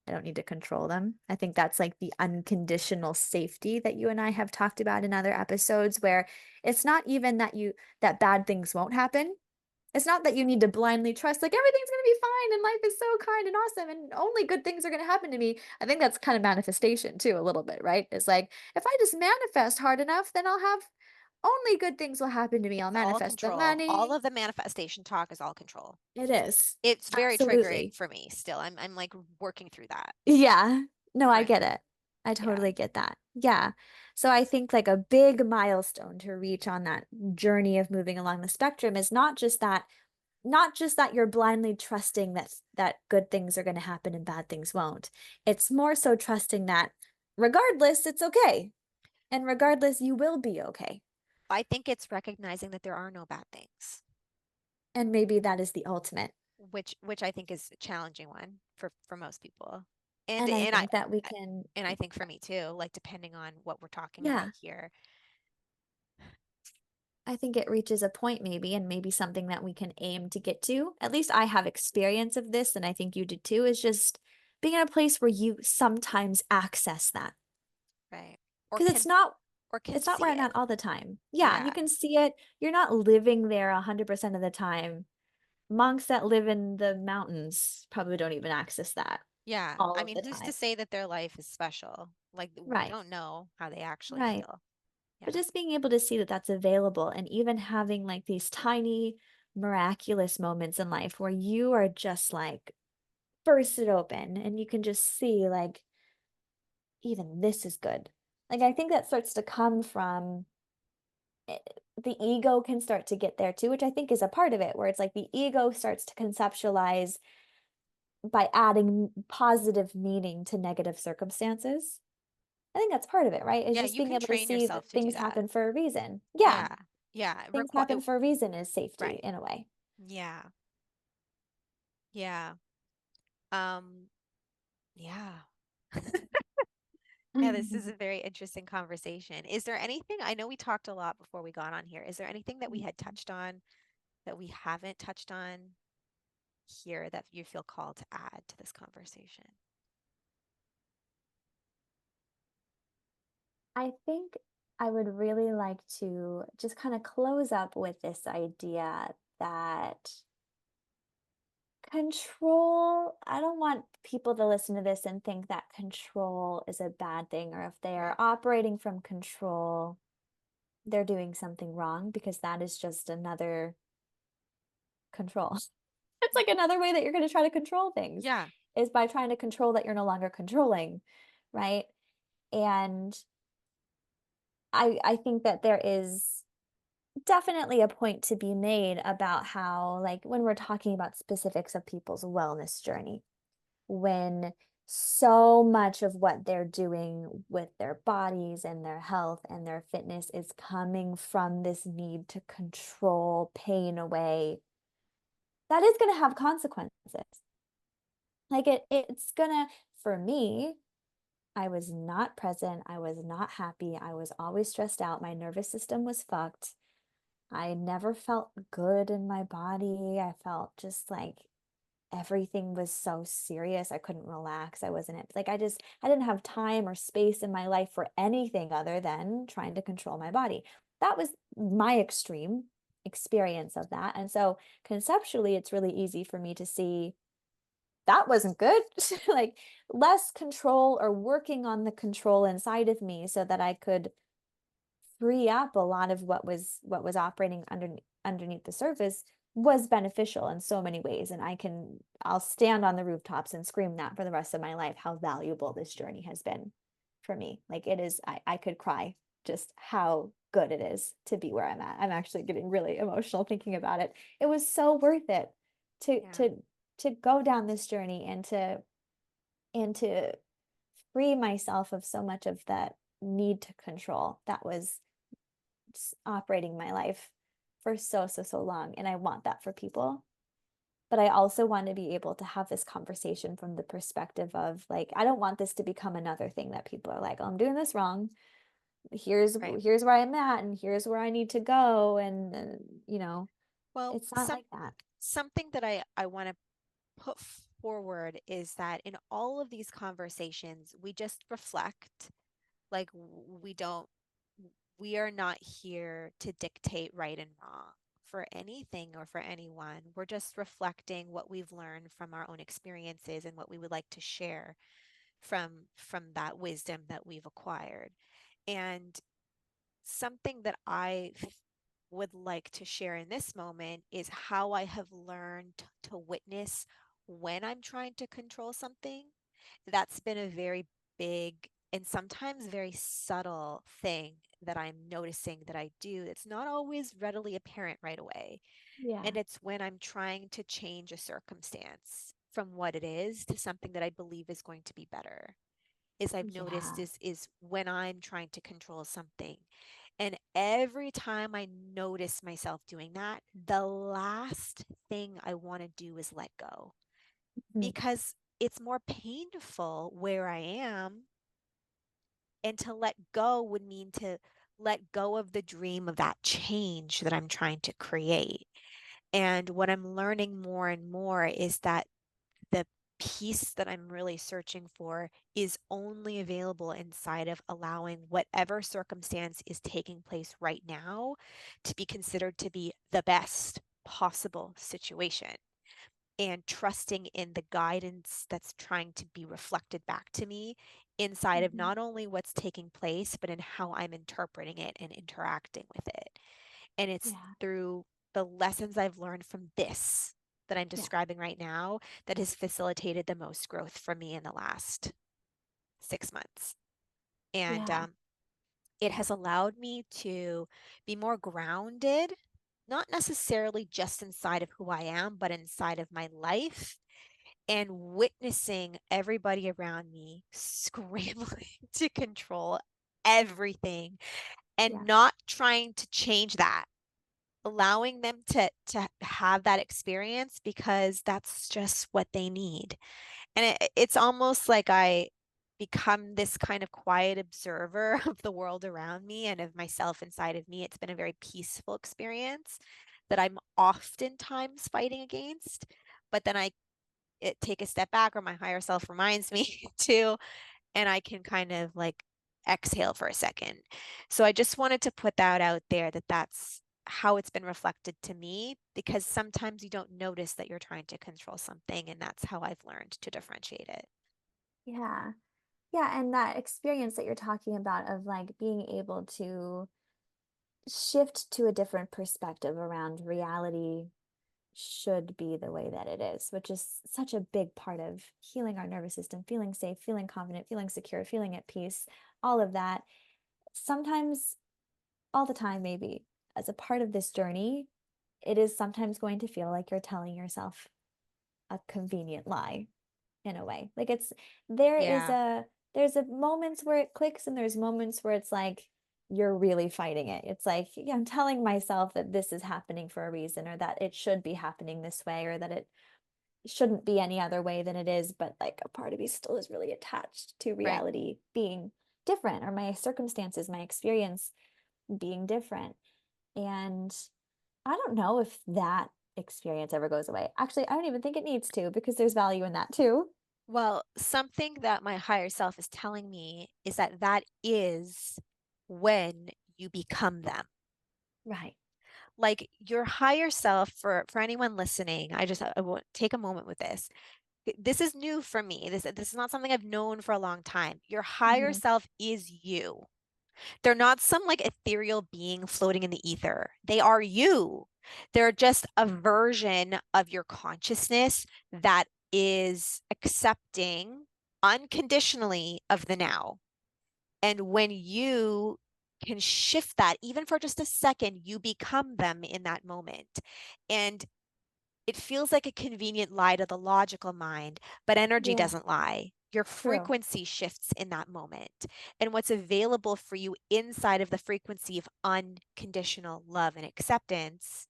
I don't need to control them. I think that's like the unconditional safety that you and I have talked about in other episodes, where it's not even that bad things won't happen. It's not that you need to blindly trust, like everything's going to be fine and life is so kind and awesome and only good things are going to happen to me. I think that's kind of manifestation too, a little bit, right? It's like if I just manifest hard enough, then I'll have only good things will happen to me. I'll It's all manifest the control. All money. of the manifestation talk is all control. It is. It's very triggering Absolutely. for me still. I'm like working through that. Yeah. No, I Right. get it. I Yeah. totally get that. Yeah. So I think like a big milestone to reach on that journey of moving along the spectrum is not just that you're blindly trusting that good things are going to happen and bad things won't. It's more so trusting that regardless, it's okay. And regardless, you will be okay. I think it's recognizing that there are no bad things, And maybe that is the ultimate. which I think is a challenging one for most people. And And I and I think that we can, and I think for me too, like depending on what we're talking about yeah, here. I think it reaches a point maybe, and maybe something that we can aim to get to. At least I have experience of this, and I think you did too, is just being in a place where you sometimes access that. Right. Or Because can or can it's not see where I'm it. at all the time. Yeah, you Yeah. can see it. You're not living there 100% of the time. Monks that live in the mountains probably don't even access that Yeah. all I of mean, the who's to time. say that their life is special? Like we Right, don't know how they actually right. feel. But Yeah. just being able to see that that's available and even having like these tiny miraculous moments in life where you are just like burst it open and you can just see like even this is good. Like I think that starts to come from eh, the ego can start to get there too, which I think is a part of it, where it's like the ego starts to conceptualize by adding positive meaning to negative circumstances. I think that's part of it, right? Is Yeah, just you being can able to train see that yourself to do things that. happen for a reason. Yeah, Yeah. Yeah. things happen for a reason is safety Right. in a way. Yeah. Yeah. Um, yeah. Yeah, this is a very interesting conversation. Is there anything, I know we talked a lot before we got on here. Is there anything that we had touched on that we haven't touched on here that you feel called to add to this conversation? I think I would really like to just kind of close up with this idea that control, I don't want people to listen to this and think that control is a bad thing, or if they are Right. operating from control, they're doing something wrong because that is just another control. It's like another way that you're going to try to control things Yeah. is by trying to control that you're no longer controlling, right? And I think that there is definitely a point to be made about how, like, when we're talking about specifics of people's wellness journey, when so much of what they're doing with their bodies and their health and their fitness is coming from this need to control pain away, that is going to have consequences. Like it's gonna, for me, I was not present. I was not happy. I was always stressed out. My nervous system was fucked. I never felt good in my body. I felt just like everything was so serious. I couldn't relax. I wasn't like I didn't have time or space in my life for anything other than trying to control my body. That was my extreme experience of that. And so conceptually, it's really easy for me to see that wasn't good. Like less control or working on the control inside of me so that I could free up a lot of what was operating underneath the surface was beneficial in so many ways. And I'll stand on the rooftops and scream that for the rest of my life, how valuable this journey has been for me. Like it is, I could cry just how good it is to be where I'm at. I'm actually getting really emotional thinking about it. It was so worth it to Yeah. to to go down this journey and to free myself of so much of that need to control that was operating my life for so long. And I want that for people. But I also want to be able to have this conversation from the perspective of like, I don't want this to become another thing that people are like, oh, I'm doing this wrong. Here's Right. here's where I'm at and here's where I need to go. And Well, it's not like that. something that I want to put forward is that in all of these conversations, we just reflect, like we don't, we are not here to dictate right and wrong for anything or for anyone. We're just reflecting what we've learned from our own experiences and what we would like to share from that wisdom that we've acquired. And something that would like to share in this moment is how I have learned to witness when I'm trying to control something. That's been a very big and sometimes very subtle thing that I'm noticing that I do. It's not always readily apparent right away. And Yeah. it's when I'm trying to change a circumstance from what it is to something that I believe is going to be better. is I've noticed Yeah. is when I'm trying to control something. And every time I notice myself doing that, the last thing I want to do is let go Mhm. because it's more painful where I am. And to let go would mean to let go of the dream of that change that I'm trying to create. And what I'm learning more and more is that the peace that I'm really searching for is only available inside of allowing whatever circumstance is taking place right now to be considered to be the best possible situation and trusting in the guidance that's trying to be reflected back to me inside of Mhm. not only what's taking place, but in how I'm interpreting it and interacting with it. And it's Yeah. through the lessons I've learned from this that I'm Yeah. describing right now that has facilitated the most growth for me in the last 6 months. And Yeah. it has allowed me to be more grounded, not necessarily just inside of who I am, but inside of my life and witnessing everybody around me scrambling to control everything and Yeah. not trying to change that, allowing them to have that experience because that's just what they need. And it's almost like I become this kind of quiet observer of the world around me and of myself inside of me. It's been a very peaceful experience that I'm oftentimes fighting against, but then take a step back, or my higher self reminds me to, and I can kind of like exhale for a second. So I just wanted to put that out there that that's how it's been reflected to me because sometimes you don't notice that you're trying to control something, and that's how I've learned to differentiate it. Yeah. Yeah. And that experience that you're talking about of like being able to shift to a different perspective around reality should be the way that it is, which is such a big part of healing our nervous system, feeling safe, feeling confident, feeling secure, feeling at peace, all of that. Sometimes, all the time, maybe, as a part of this journey, it is sometimes going to feel like you're telling yourself a convenient lie in a way. Like it's there is Yeah, a there's a moments where it clicks and there's moments where it's like you're really fighting it. It's like, yeah, I'm telling myself that this is happening for a reason or that it should be happening this way or that it shouldn't be any other way than it is, but like a part of me still is really attached to right. reality being different or my circumstances, my experience being different. And I don't know if that experience ever goes away. Actually, I don't even think it needs to because there's value in that too. Well, something that my higher self is telling me is that that is when you become them. Right. Like your higher self, for anyone listening, I will take a moment with this. This is new for me. This is not something I've known for a long time. Your higher Mhm. self is you. They're not some like ethereal being floating in the ether. They are you. They're just a version of your consciousness that is accepting unconditionally of the now. And when you can shift that, even for just a second, you become them in that moment. And it feels like a convenient lie to the logical mind, but energy Yeah, doesn't lie. Your true. frequency shifts in that moment. And what's available for you inside of the frequency of unconditional love and acceptance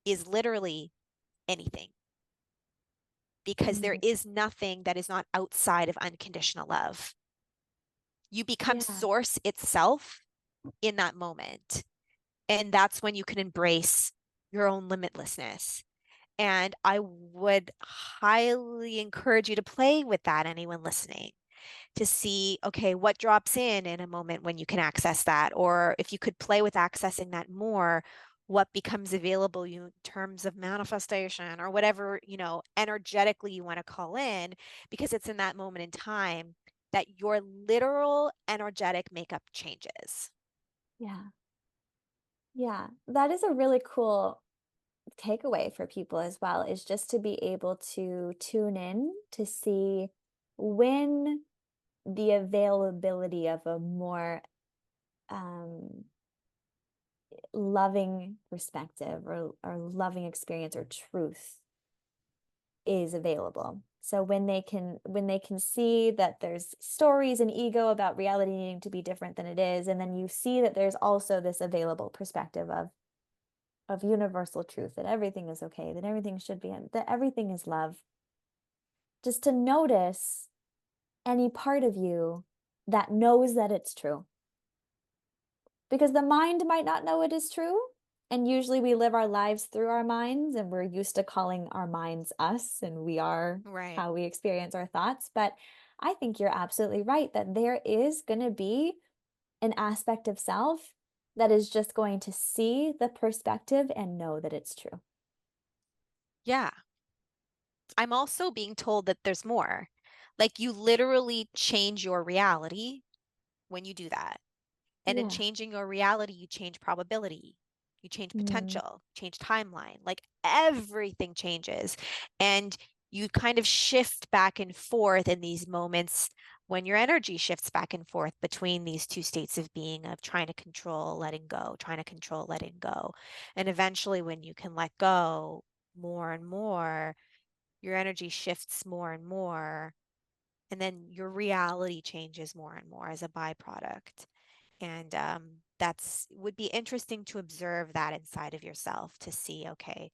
is literally anything, because there Mm. is nothing that is not outside of unconditional love. You become Yeah, source itself in that moment. And that's when you can embrace your own limitlessness. And I would highly encourage you to play with that, anyone listening, to see, okay, what drops in a moment when you can access that? Or if you could play with accessing that more, what becomes available you in terms of manifestation or whatever, energetically you want to call in, because it's in that moment in time that your literal energetic makeup changes. yeah, yeah. That is a really cool takeaway for people as well, is just to be able to tune in to see when the availability of a more um, loving perspective or loving experience or truth is available. So when they can see that there's stories and ego about reality needing to be different than it is, and then you see that there's also this available perspective of universal truth, that everything is okay, that everything should be, that everything is love. Just to notice any part of you that knows that it's true. Because the mind might not know it is true. And usually we live our lives through our minds, and we're used to calling our minds us, and we are Right. how we experience our thoughts. But I think you're absolutely right that there is going to be an aspect of self that is just going to see the perspective and know that it's true. Yeah. I'm also being told that there's more. Like you literally change your reality when you do that. And in Yeah. changing your reality, you change probability, you change Mm. potential, change timeline. Like everything changes. And you kind of shift back and forth in these moments when your energy shifts back and forth between these two states of being, of trying to control, letting go, trying to control, letting go. And eventually, when you can let go more and more, your energy shifts more and more. And then your reality changes more and more as a byproduct. And that's would be interesting to observe that inside of yourself to see, okay,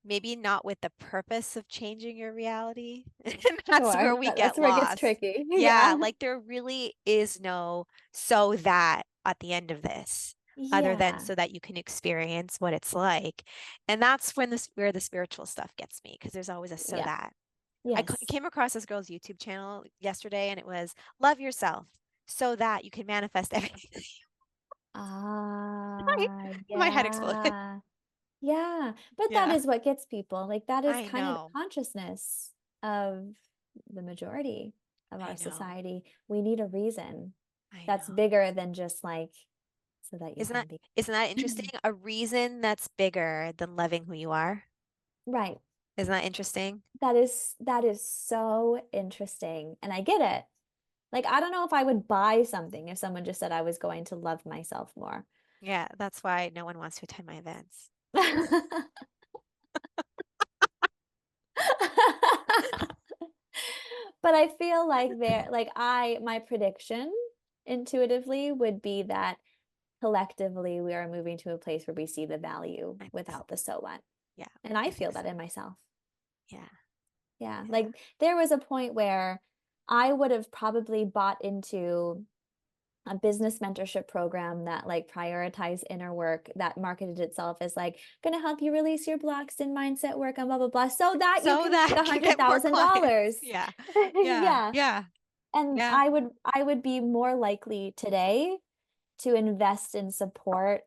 maybe not with the purpose of changing your reality. And that's Sure. where we That's get where it gets lost. tricky. Yeah, Yeah. like there really is no so that at the end of this, other than Yeah. so that you can experience what it's like. And that's when this where the spiritual stuff gets me, because there's always a so Yeah. that. Yes. Came across this girl's YouTube channel yesterday, and it was love yourself so that you can manifest everything. My head exploded. Yeah. Yeah. But that Yeah, is what gets people. Like that is I kind of the know. consciousness of the majority of I our know. society. We need a reason I that's know. bigger than just like so that you Isn't can that be. isn't that interesting? A reason that's bigger than loving who you are. Right. Isn't that interesting? That is so interesting. And I get it. Like I don't know if I would buy something if someone just said I was going to love myself more. Yeah, that's why no one wants to attend my events. But I feel like my prediction intuitively would be that collectively we are moving to a place where we see the value I think so. without the so what. Yeah, And I I feel think that so. in myself. Yeah, Yeah. yeah. Like there was a point where I would have probably bought into a business mentorship program that like prioritized inner work that marketed itself as like gonna help you release your blocks in mindset work and blah blah blah so that you So can make that a you hundred get more thousand clients. dollars. Yeah, yeah, Yeah. yeah, And yeah. I would be more likely today to invest in support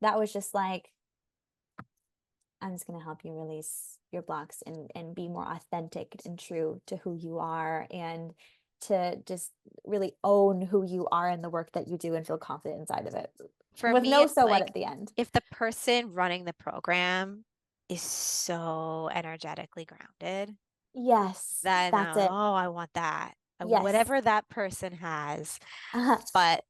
that was just like, I'm just going to help you release your blocks and be more authentic and true to who you are and to just really own who you are in the work that you do and feel confident inside of it For with me, no it's so what like at the end. if the person running the program is so energetically grounded, Yes, then that's it. oh, I want that. Yes. Whatever that person has, Uh, but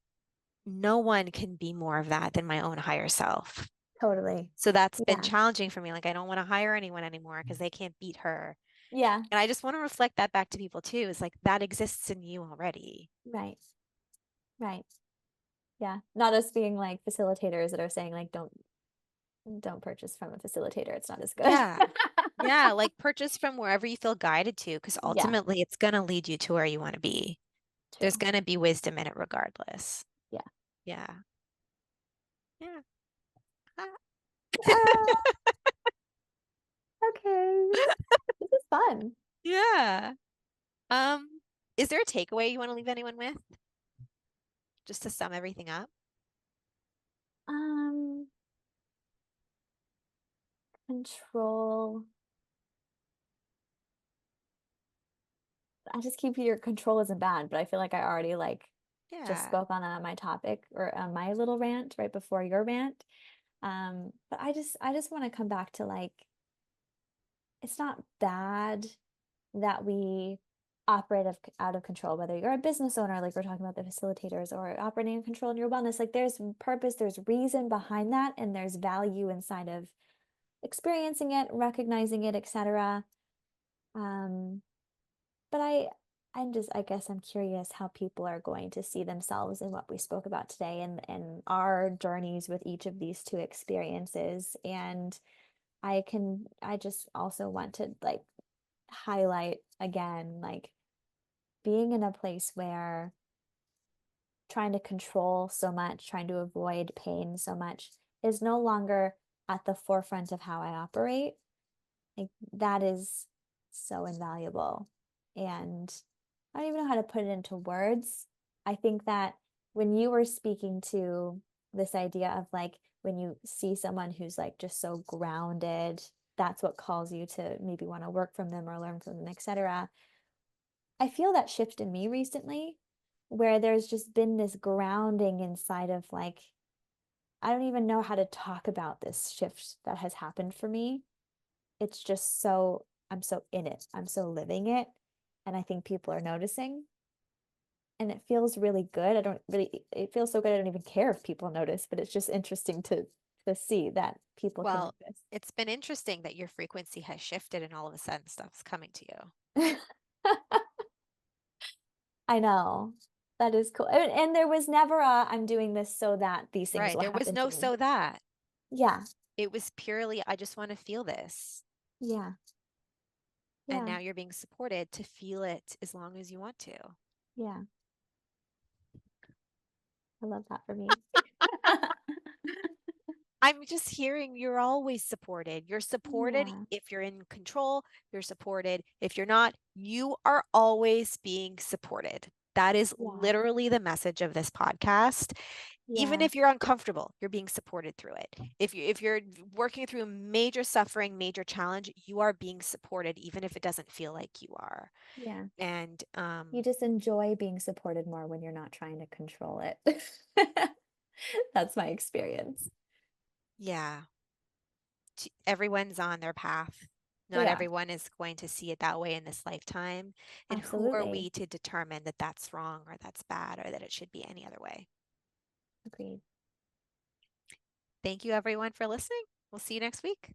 no one can be more of that than my own higher self. totally. So that's been Yeah. challenging for me. Like I don't want to hire anyone anymore because they can't beat her. Yeah. And I just want to reflect that back to people too. It's like that exists in you already. Right. Right. Yeah. Not us being like facilitators that are saying like don't purchase from a facilitator. It's not as good. Yeah. Yeah, like purchase from wherever you feel guided to, because Yeah, ultimately it's going to lead you to where you want to be. There's true. going to be wisdom in it regardless. Yeah. Yeah. Yeah. Ah. Ah, okay. This is fun. Yeah. Is there a takeaway you want to leave anyone with? Just to sum everything up? Um, control. I just keep your control isn't bad, but I feel like I already like just Yeah. spoke on my topic or on my little rant right before your rant. But I just want to come back to like it's not bad that we operate out of control, whether you're a business owner, like we're talking about the facilitators, or operating in control in your wellness. Like there's purpose, there's reason behind that, and there's value inside of experiencing it, recognizing it, etc. Um, but I guess I'm curious how people are going to see themselves in what we spoke about today and our journeys with each of these two experiences. And I just also want to like highlight again, like being in a place where trying to control so much, trying to avoid pain so much is no longer at the forefront of how I operate. Like that is so invaluable. And I don't even know how to put it into words. I think that when you were speaking to this idea of like when you see someone who's like just so grounded, that's what calls you to maybe want to work from them or learn from them, etc. I feel that shift in me recently where there's just been this grounding inside of like, I don't even know how to talk about this shift that has happened for me. It's just so, I'm so in it. I'm so living it. And I think people are noticing. And it feels really good. I don't really, it feels so good. I don't even care if people notice, but it's just interesting to see that people can Well, it's been interesting that your frequency has shifted and all of a sudden stuff's coming to you. notice. I know. That is cool. And there was never a, I'm doing this so that these things Right. will There was happen to no me. so that. Yeah. It was purely, I just want to feel this. Yeah. And Yeah. now you're being supported to feel it as long as you want to. Yeah. I love that for me. I'm just hearing you're always supported. You're supported Yeah. if you're in control. You're supported if you're not. You are always being supported. That is Yeah. literally the message of this podcast. Even Yeah. if you're uncomfortable, you're being supported through it. If you're working through major suffering, major challenge, you are being supported, even if it doesn't feel like you are. Yeah. And You just enjoy being supported more when you're not trying to control it. That's my experience. yeah, everyone's on their path. They Not are. everyone is going to see it that way in this lifetime. And who are Absolutely. we to determine that that's wrong or that's bad or that it should be any other way? Agreed. Thank you, everyone, for listening. We'll see you next week.